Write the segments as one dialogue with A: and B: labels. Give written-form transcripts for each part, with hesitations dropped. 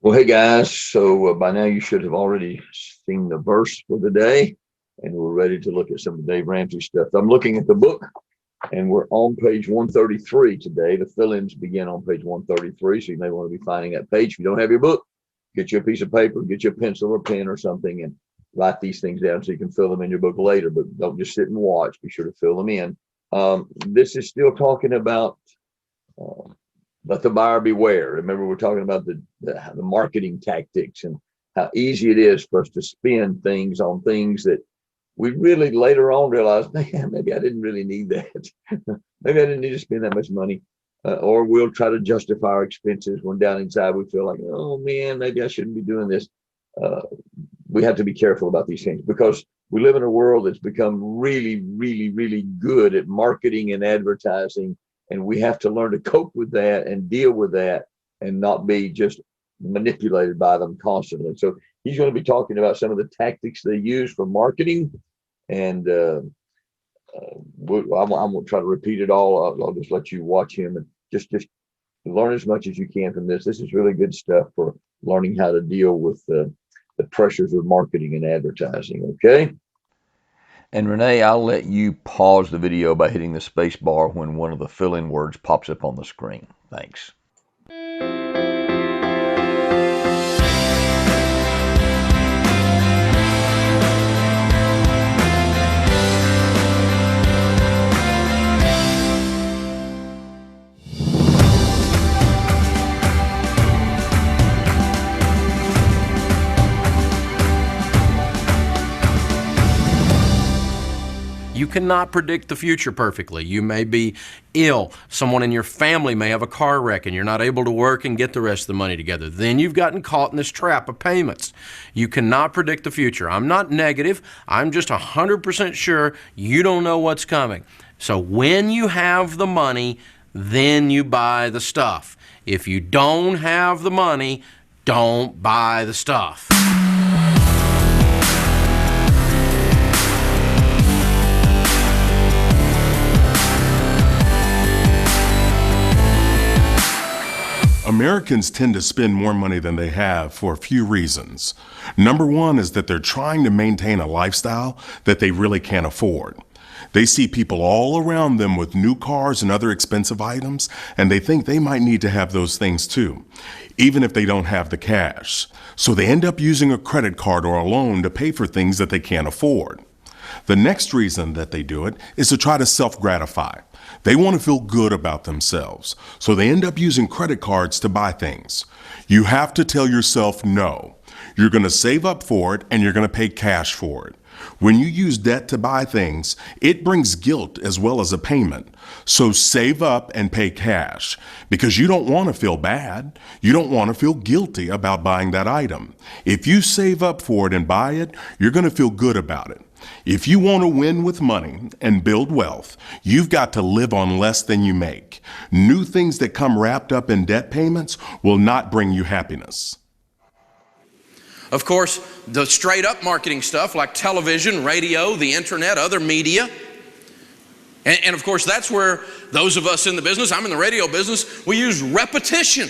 A: Well, hey guys, so by now you should have already seen the verse for the day, and we're ready to look at some of Dave Ramsey stuff. I'm looking at the book, and we're on page 133 today. The fill-ins begin on page 133, so you may want to be finding that page. If you don't have your book, get you a piece of paper, get you a pencil or pen or something, and write these things down so you can fill them in your book later, but don't just sit and watch. Be sure to fill them in. This is still talking about let the buyer beware. Remember, we're talking about the marketing tactics and how easy it is for us to spend things on things that we really later on realize, man, maybe I didn't really need that. Maybe I didn't need to spend that much money. Or we'll try to justify our expenses when down inside we feel like, oh man, maybe I shouldn't be doing this. We have to be careful about these things because we live in a world that's become really, really, really good at marketing and advertising. And we have to learn to cope with that and deal with that and not be just manipulated by them constantly. So he's going to be talking about some of the tactics they use for marketing. And I won't try to repeat it all. I'll just let you watch him and just learn as much as you can from this. This is really good stuff for learning how to deal with the pressures of marketing and advertising. Okay. And Renee, I'll let you pause the video by hitting the space bar when one of the fill-in words pops up on the screen. Thanks.
B: You cannot predict the future perfectly. You may be ill. Someone in your family may have a car wreck and you're not able to work and get the rest of the money together. Then you've gotten caught in this trap of payments. You cannot predict the future. I'm not negative. I'm just 100% sure you don't know what's coming. So when you have the money, then you buy the stuff. If you don't have the money, don't buy the stuff.
C: Americans tend to spend more money than they have for a few reasons. Number one is that they're trying to maintain a lifestyle that they really can't afford. They see people all around them with new cars and other expensive items, and they think they might need to have those things too, even if they don't have the cash. So they end up using a credit card or a loan to pay for things that they can't afford. The next reason that they do it is to try to self-gratify. They want to feel good about themselves, so they end up using credit cards to buy things. You have to tell yourself no. You're going to save up for it and you're going to pay cash for it. When you use debt to buy things, it brings guilt as well as a payment. So save up and pay cash because you don't want to feel bad. You don't want to feel guilty about buying that item. If you save up for it and buy it, you're going to feel good about it. If you want to win with money and build wealth, you've got to live on less than you make. New things that come wrapped up in debt payments will not bring you happiness.
B: Of course, the straight up marketing stuff like television, radio, the internet, other media. And of course, that's where those of us in the business, I'm in the radio business, we use repetition.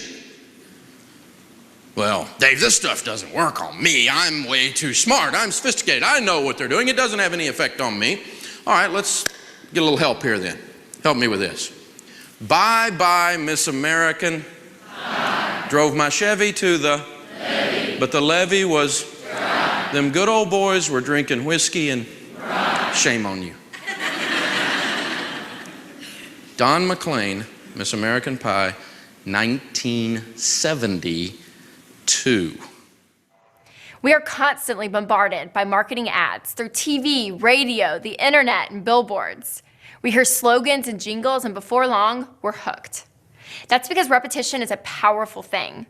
B: Well, Dave, this stuff doesn't work on me. I'm way too smart. I'm sophisticated. I know what they're doing. It doesn't have any effect on me. All right, let's get a little help here then. Help me with this. Bye-bye, Miss American. Bye. Drove my Chevy to the levee. But the levee was dry. Them good old boys were drinking whiskey and right. Shame on you. Don McLean, Miss American Pie, 1972.
D: We are constantly bombarded by marketing ads through TV, radio, the internet, and billboards. We hear slogans and jingles, and before long, we're hooked. That's because repetition is a powerful thing.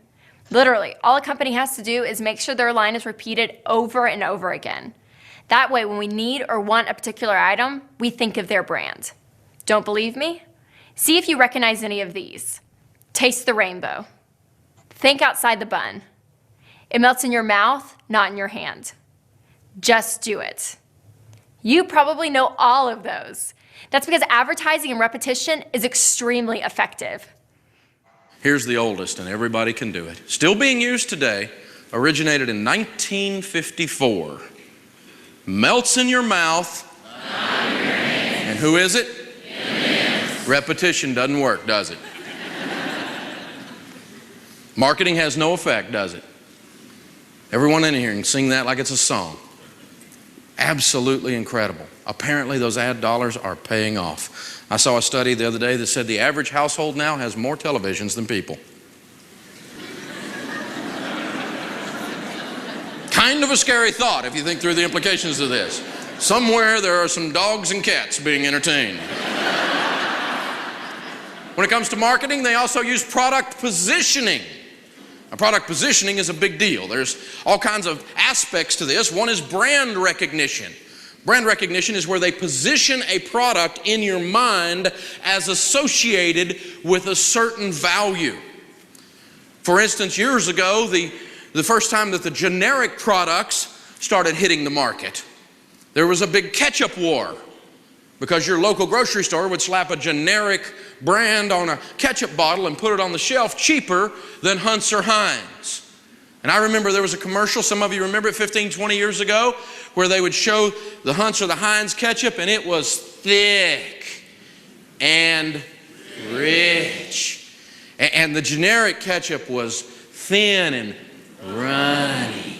D: Literally, all a company has to do is make sure their line is repeated over and over again. That way, when we need or want a particular item, we think of their brand. Don't believe me? See if you recognize any of these. Taste the rainbow. Think outside the bun. It melts in your mouth, not in your hand. Just do it. You probably know all of those. That's because advertising and repetition is extremely effective.
B: Here's the oldest, and everybody can do it. Still being used today, originated in 1954. Melts in your mouth. And who is it? Repetition doesn't work, does it? Marketing has no effect, does it? Everyone in here can sing that like it's a song. Absolutely incredible. Apparently those ad dollars are paying off. I saw a study the other day that said the average household now has more televisions than people. Kind of a scary thought if you think through the implications of this. Somewhere there are some dogs and cats being entertained. When it comes to marketing, they also use product positioning. Now, product positioning is a big deal. There's all kinds of aspects to this. One is brand recognition. Brand recognition is where they position a product in your mind as associated with a certain value. For instance, years ago, the first time that the generic products started hitting the market, there was a big ketchup war because your local grocery store would slap a generic brand on a ketchup bottle and put it on the shelf cheaper than Hunt's or Heinz. And I remember there was a commercial, some of you remember it 15, 20 years ago, where they would show the Hunt's or the Heinz ketchup, and it was thick and rich. And the generic ketchup was thin and runny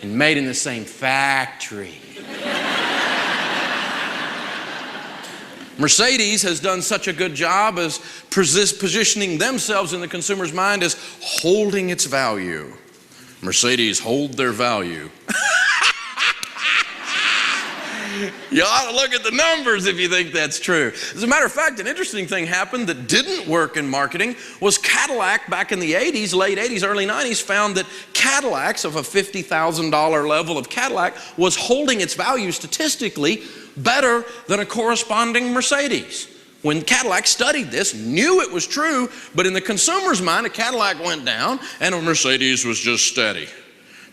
B: and made in the same factory. Mercedes has done such a good job as positioning themselves in the consumer's mind as holding its value. Mercedes hold their value. You ought to look at the numbers if you think that's true. As a matter of fact, an interesting thing happened that didn't work in marketing was Cadillac back in the 80s, late 80s, early 90s, found that Cadillacs of a $50,000 level of Cadillac was holding its value statistically better than a corresponding Mercedes. When Cadillac studied this, knew it was true, but in the consumer's mind, a Cadillac went down and a Mercedes was just steady.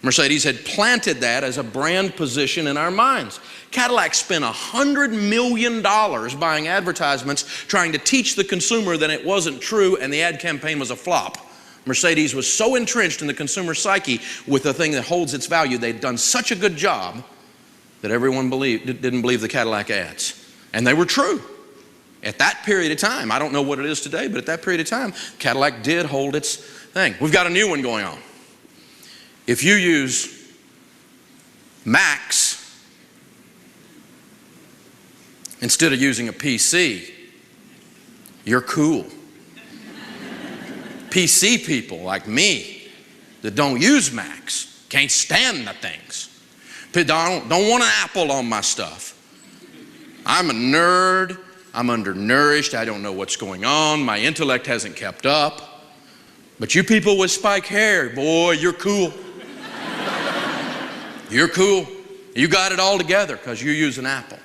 B: Mercedes had planted that as a brand position in our minds. Cadillac spent $100 million buying advertisements trying to teach the consumer that it wasn't true, and the ad campaign was a flop. Mercedes was so entrenched in the consumer psyche with the thing that holds its value, they'd done such a good job that everyone didn't believe the Cadillac ads. And they were true. At that period of time, I don't know what it is today, but at that period of time, Cadillac did hold its thing. We've got a new one going on. If you use Macs instead of using a PC, you're cool. PC people like me that don't use Macs can't stand the things. Don't want an Apple on my stuff. I'm a nerd. I'm undernourished. I don't know what's going on. My intellect hasn't kept up. But you people with spike hair, boy, you're cool. You're cool. You got it all together because you use an Apple.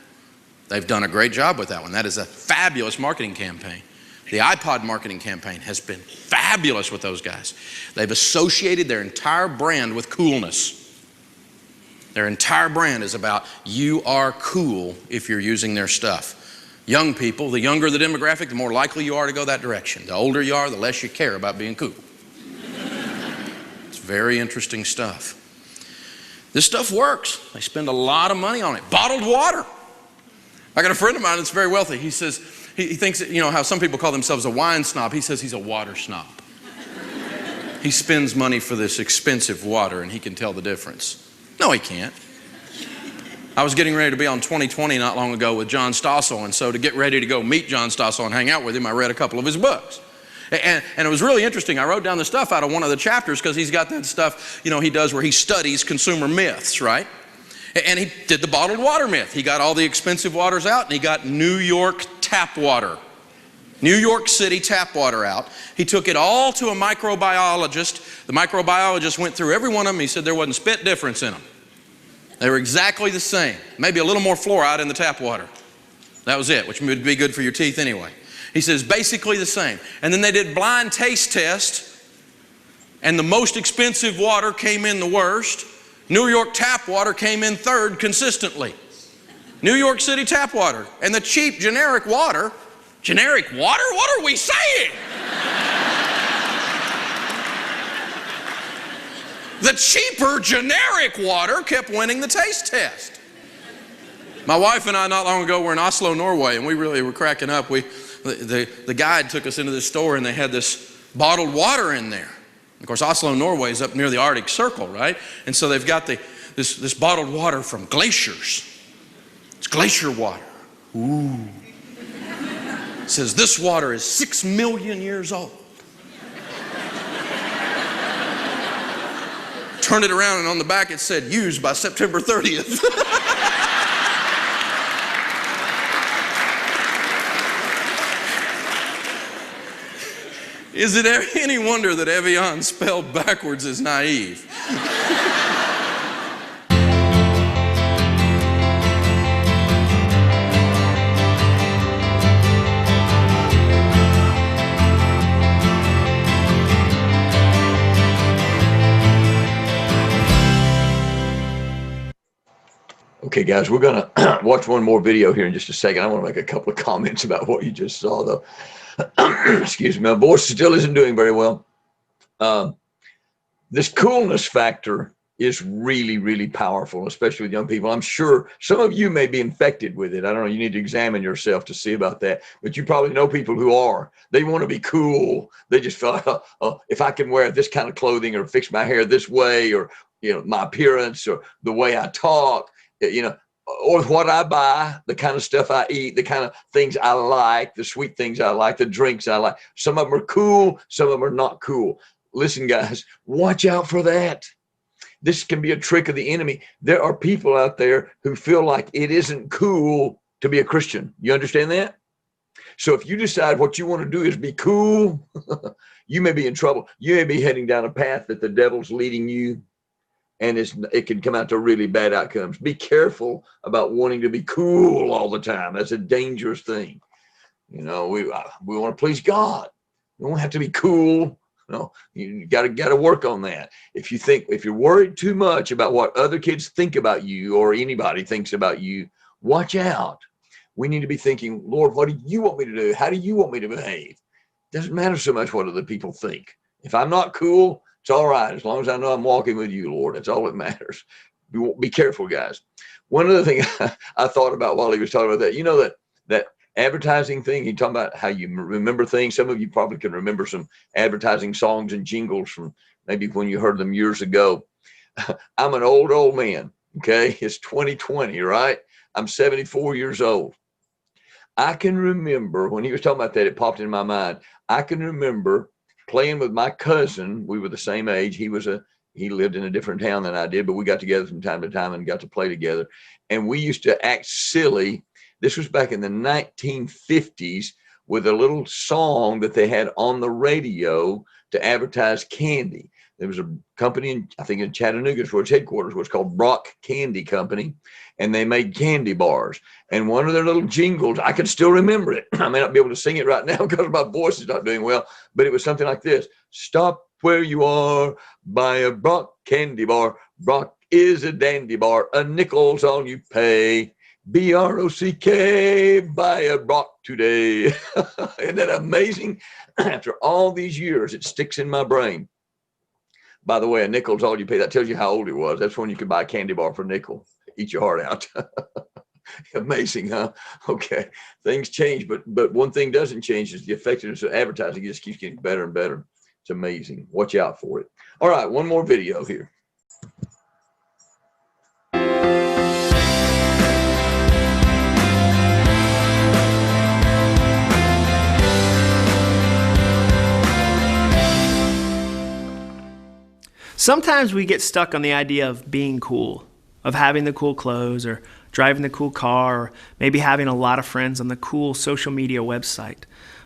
B: They've done a great job with that one. That is a fabulous marketing campaign. The iPod marketing campaign has been fabulous with those guys. They've associated their entire brand with coolness. Their entire brand is about you are cool if you're using their stuff. Young people, the younger the demographic, the more likely you are to go that direction. The older you are, the less you care about being cool. It's very interesting stuff. This stuff works. They spend a lot of money on it. Bottled water. I got a friend of mine that's very wealthy. He says, he thinks, you know how some people call themselves a wine snob. He says he's a water snob. He spends money for this expensive water and he can tell the difference. No, he can't. I was getting ready to be on 2020 not long ago with John Stossel, and so to get ready to go meet John Stossel and hang out with him, I read a couple of his books. And it was really interesting. I wrote down the stuff out of one of the chapters because he's got that stuff, you know, he does where he studies consumer myths, right? And he did the bottled water myth. He got all the expensive waters out and he got New York tap water. New York City tap water out. He took it all to a microbiologist. The microbiologist went through every one of them. He said there wasn't spit difference in them. They were exactly the same. Maybe a little more fluoride in the tap water. That was it, which would be good for your teeth anyway. He says basically the same. And then they did blind taste test, and the most expensive water came in the worst. New York tap water came in third consistently. New York City tap water. And the cheap generic water? What are we saying? The cheaper generic water kept winning the taste test. My wife and I not long ago were in Oslo, Norway, and we really were cracking up. The guide took us into this store and they had this bottled water in there. Of course, Oslo, Norway is up near the Arctic Circle, right? And so they've got this bottled water from glaciers. It's glacier water. Ooh. It says this water is 6 million years old. Turned it around and on the back it said used by September 30th. Is it any wonder that Evian spelled backwards is naive?
A: Okay, guys, we're going to watch one more video here in just a second. I want to make a couple of comments about what you just saw, though. Excuse me, my voice still isn't doing very well. This coolness factor is really, really powerful, especially with young people. I'm sure some of you may be infected with it. I don't know. You need to examine yourself to see about that. But you probably know people who are. They want to be cool. They just feel, if I can wear this kind of clothing or fix my hair this way, or my appearance or the way I talk, or what I buy, the kind of stuff I eat, the kind of things I like, the sweet things I like, the drinks I like. Some of them are cool, some of them are not cool. Listen, guys, watch out for that. This can be a trick of the enemy. There are people out there who feel like it isn't cool to be a Christian. You understand that? So if you decide what you want to do is be cool, you may be in trouble. You may be heading down a path that the devil's leading you. And it can come out to really bad outcomes. Be careful about wanting to be cool all the time. That's a dangerous thing. We want to please God. We don't have to be cool. No, you got to work on that. If you're worried too much about what other kids think about you or anybody thinks about you, watch out. We need to be thinking, Lord, what do you want me to do? How do you want me to behave? It doesn't matter so much what other people think. If I'm not cool, it's all right, as long as I know I'm walking with you, Lord. That's all that matters. Be careful, guys. One other thing I thought about while he was talking about that, that advertising thing, he talking about how you remember things. Some of you probably can remember some advertising songs and jingles from maybe when you heard them years ago. I'm an old man, okay? It's 2020, right? I'm 74 years old. I can remember when he was talking about that, it popped in my mind. I can remember playing with my cousin. We were the same age. He lived in a different town than I did, but we got together from time to time and got to play together. And we used to act silly. This was back in the 1950s with a little song that they had on the radio to advertise candy. There was a company, I think in Chattanooga, where its headquarters was, called Brock Candy Company, and they made candy bars. And one of their little jingles, I can still remember it. I may not be able to sing it right now because my voice is not doing well, but it was something like this. Stop where you are, buy a Brock candy bar. Brock is a dandy bar. A nickel's all you pay. BROCK, buy a Brock today. Isn't that amazing? After all these years, it sticks in my brain. By the way, a nickel's all you pay. That tells you how old it was. That's when you could buy a candy bar for a nickel. Eat your heart out. Amazing, huh? Okay, things change, but one thing doesn't change is the effectiveness of advertising. It just keeps getting better and better. It's amazing. Watch out for it. All right, one more video here.
E: Sometimes we get stuck on the idea of being cool, of having the cool clothes or driving the cool car, or maybe having a lot of friends on the cool social media website.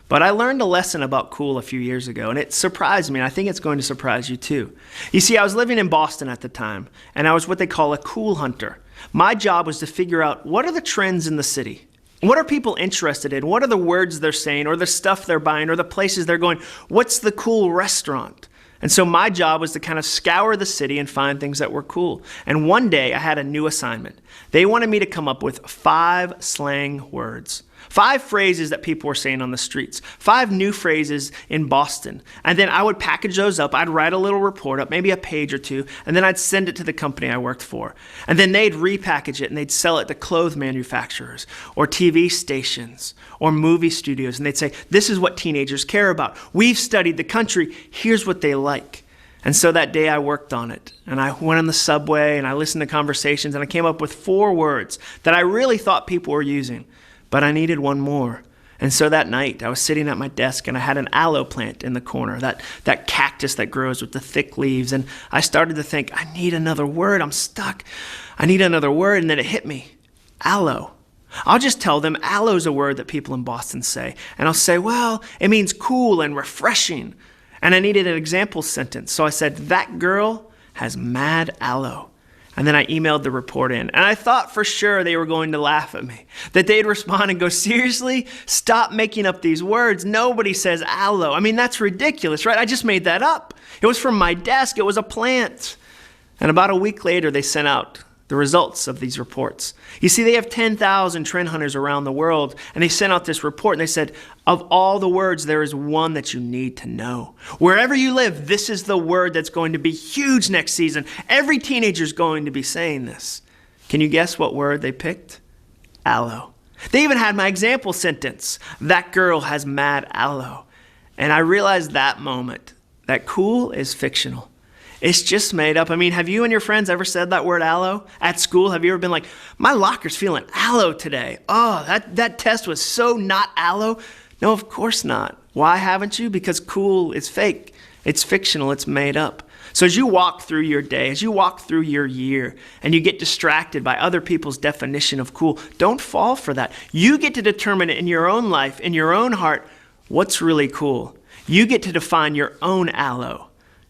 E: But I learned a lesson about cool a few years ago, and it surprised me, and I think it's going to surprise you too. You see, I was living in Boston at the time, and I was what they call a cool hunter. My job was to figure out what are the trends in the city. What are people interested in? What are the words they're saying, or the stuff they're buying, or the places they're going? What's the cool restaurant? And so my job was to kind of scour the city and find things that were cool. And one day I had a new assignment. They wanted me to come up with 5 slang words. 5 phrases that people were saying on the streets, 5 new phrases in Boston. And then I would package those up. I'd write a little report up, maybe a page or 2, and then I'd send it to the company I worked for. And then they'd repackage it and they'd sell it to clothes manufacturers or TV stations or movie studios. And they'd say, this is what teenagers care about. We've studied the country. Here's what they like. And so that day I worked on it, and I went on the subway and I listened to conversations, and I came up with 4 words that I really thought people were using, but I needed one more. And so that night I was sitting at my desk and I had an aloe plant in the corner, that cactus that grows with the thick leaves. And I started to think, I need another word. I'm stuck. I need another word. And then it hit me, aloe. I'll just tell them aloe's a word that people in Boston say. And I'll say, well, it means cool and refreshing. And I needed an example sentence. So I said, that girl has mad aloe. And then I emailed the report in. And I thought for sure they were going to laugh at me. That they'd respond and go, seriously? Stop making up these words. Nobody says aloe. I mean, that's ridiculous, right? I just made that up. It was from my desk. It was a plant. And about a week later, they sent out the results of these reports. You see, they have 10,000 trend hunters around the world, and they sent out this report, and they said, of all the words, there is one that you need to know. Wherever you live, this is the word that's going to be huge next season. Every teenager's going to be saying this. Can you guess what word they picked? Aloe. They even had my example sentence, that girl has mad aloe. And I realized that moment that cool is fictional. It's just made up. I mean, have you and your friends ever said that word aloe at school? Have you ever been like, my locker's feeling aloe today? Oh, that test was so not aloe. No, of course not. Why haven't you? Because cool is fake. It's fictional. It's made up. So as you walk through your day, as you walk through your year, and you get distracted by other people's definition of cool, don't fall for that. You get to determine in your own life, in your own heart, what's really cool. You get to define your own aloe.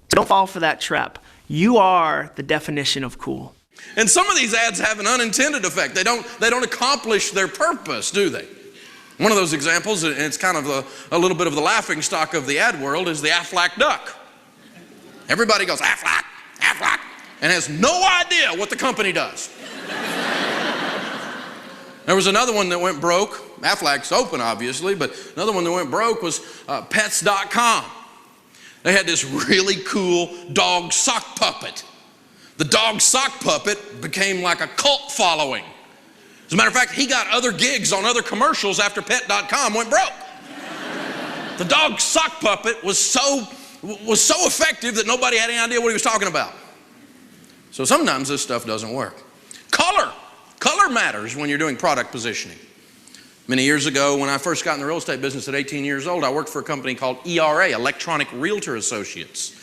E: Don't fall for that trap. You are the definition of cool.
B: And some of these ads have an unintended effect. They don't accomplish their purpose, do they? One of those examples, and it's kind of a little bit of the laughing stock of the ad world, is the Aflac duck. Everybody goes, Aflac, Aflac, and has no idea what the company does. There was another one that went broke. Aflac's open, obviously, but another one that went broke was Pets.com. They had this really cool dog sock puppet. The dog sock puppet became like a cult following. As a matter of fact, he got other gigs on other commercials after Pet.com went broke. The dog sock puppet was so effective that nobody had any idea what he was talking about. So sometimes this stuff doesn't work. Color matters when you're doing product positioning. Many years ago, when I first got in the real estate business at 18 years old, I worked for a company called ERA, Electronic Realtor Associates.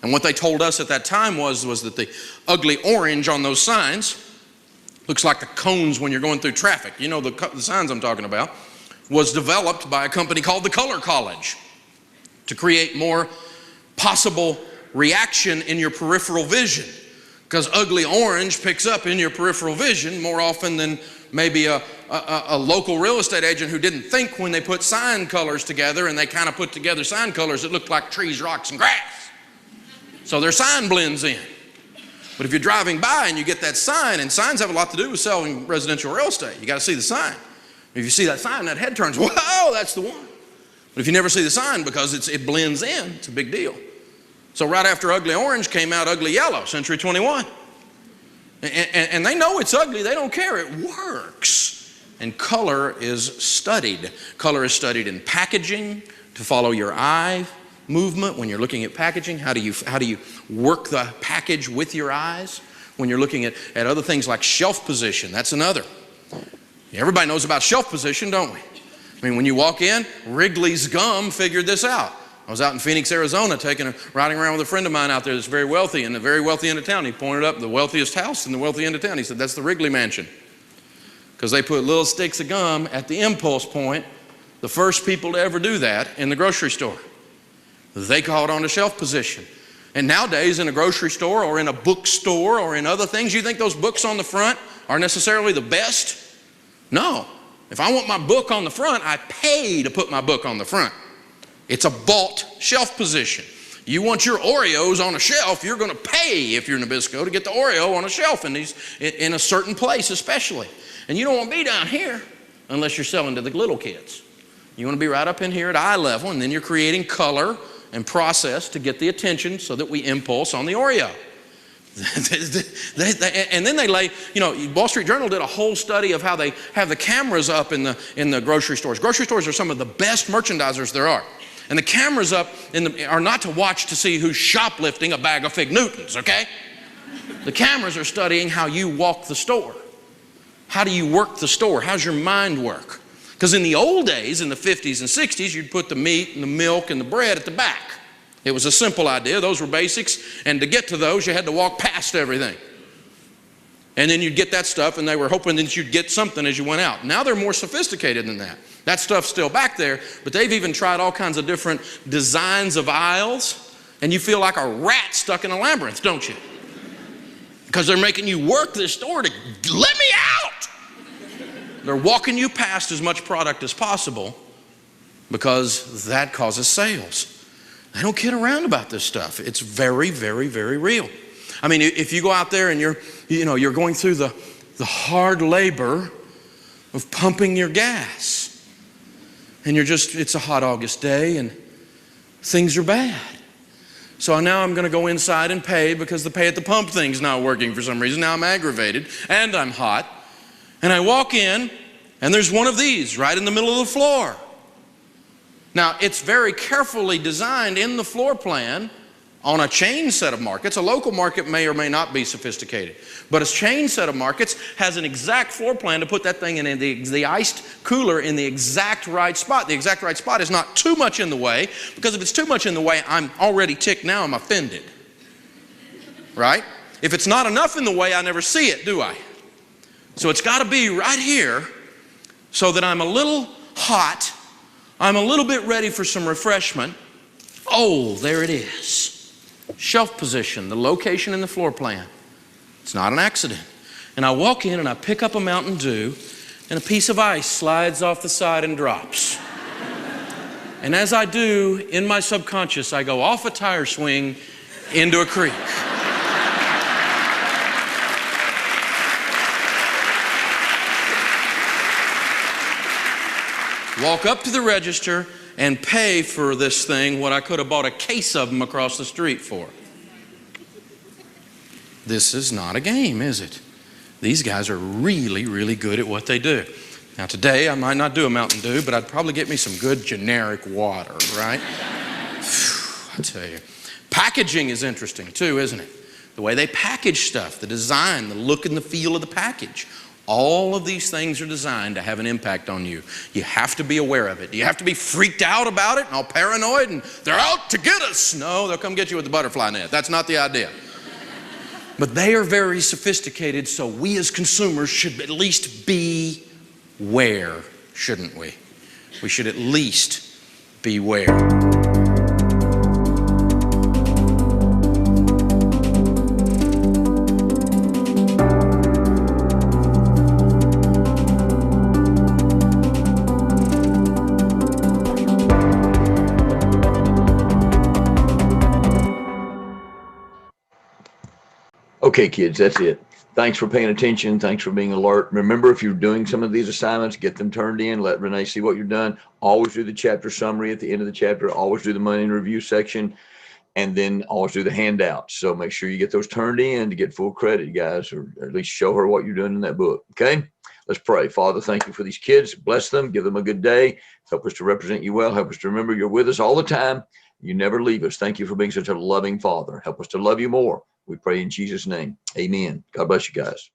B: And what they told us at that time was that the ugly orange on those signs, looks like the cones when you're going through traffic, you know the signs I'm talking about, was developed by a company called the Color College to create more possible reaction in your peripheral vision. Because ugly orange picks up in your peripheral vision more often than maybe a local real estate agent who didn't think when they put sign colors together, and they kind of put together sign colors that looked like trees, rocks, and grass. So their sign blends in. But if you're driving by and you get that sign, and signs have a lot to do with selling residential real estate, you got to see the sign. If you see that sign, that head turns, whoa, that's the one. But if you never see the sign because it blends in, it's a big deal. So right after ugly orange came out ugly yellow, Century 21. And they know it's ugly, they don't care, it works. And color is studied. Color is studied in packaging to follow your eye movement when you're looking at packaging. How do you work the package with your eyes? When you're looking at other things like shelf position, that's another. Everybody knows about shelf position, don't we? I mean, when you walk in, Wrigley's Gum figured this out. I was out in Phoenix, Arizona, riding around with a friend of mine out there that's very wealthy, in the very wealthy end of town. He pointed up the wealthiest house in the wealthy end of town. He said, that's the Wrigley Mansion. Because they put little sticks of gum at the impulse point, the first people to ever do that in the grocery store. They caught on to shelf position. And nowadays in a grocery store or in a bookstore or in other things, you think those books on the front are necessarily the best? No. If I want my book on the front, I pay to put my book on the front. It's a bought shelf position. You want your Oreos on a shelf, you're going to pay if you're Nabisco to get the Oreo on a shelf in a certain place especially. And you don't want to be down here. unless you're selling to the little kids. You want to be right up in here at eye level, and then you're creating color and process to get the attention so that we impulse on the Oreo. And then they lay, Wall Street Journal did a whole study of how they have the cameras up in the grocery stores. Grocery stores are some of the best merchandisers there are. And the cameras up are not to watch to see who's shoplifting a bag of Fig Newtons, okay? The cameras are studying how you walk the store. How do you work the store? How's your mind work? Because in the old days, in the 50s and 60s, you'd put the meat and the milk and the bread at the back. It was a simple idea. Those were basics. And to get to those, you had to walk past everything. And then you'd get that stuff, and they were hoping that you'd get something as you went out. Now they're more sophisticated than that. That stuff's still back there, but they've even tried all kinds of different designs of aisles, and you feel like a rat stuck in a labyrinth, don't you? Because they're making you work this store to let me out. They're walking you past as much product as possible because that causes sales. They don't kid around about this stuff. It's very, very, very real. I mean, if you go out there and you're going through the hard labor of pumping your gas, and it's a hot August day and things are bad. So now I'm going to go inside and pay because the pay at the pump thing's not working for some reason. Now I'm aggravated and I'm hot. And I walk in and there's one of these right in the middle of the floor. Now, it's very carefully designed in the floor plan on a chain set of markets. A local market may or may not be sophisticated, but a chain set of markets has an exact floor plan to put that thing in the iced cooler in the exact right spot. The exact right spot is not too much in the way, because if it's too much in the way, I'm already ticked now, I'm offended. Right? If it's not enough in the way, I never see it, do I? So it's got to be right here so that I'm a little hot, I'm a little bit ready for some refreshment. Oh, there it is. Shelf position, the location in the floor plan. It's not an accident. And I walk in and I pick up a Mountain Dew, and a piece of ice slides off the side and drops. And as I do, in my subconscious, I go off a tire swing into a creek. Walk up to the register and pay for this thing what I could have bought a case of them across the street for. This is not a game, is it? These guys are really, really good at what they do. Now today, I might not do a Mountain Dew, but I'd probably get me some good generic water, right? I tell you. Packaging is interesting too, isn't it? The way they package stuff, the design, the look and the feel of the package. All of these things are designed to have an impact on you. You have to be aware of it. You have to be freaked out about it and all paranoid and they're out to get us. No, they'll come get you with the butterfly net. That's not the idea. But they are very sophisticated, so we as consumers should at least be aware, shouldn't we? We should at least beware.
A: Okay, kids, that's it. Thanks for paying attention. Thanks for being alert. Remember, if you're doing some of these assignments, get them turned in. Let Renee see what you've done. Always do the chapter summary at the end of the chapter. Always do the money and review section. And then always do the handouts. So make sure you get those turned in to get full credit, guys, or at least show her what you're doing in that book. Okay? Let's pray. Father, thank you for these kids. Bless them. Give them a good day. Help us to represent you well. Help us to remember you're with us all the time. You never leave us. Thank you for being such a loving Father. Help us to love you more. We pray in Jesus' name. Amen. God bless you guys.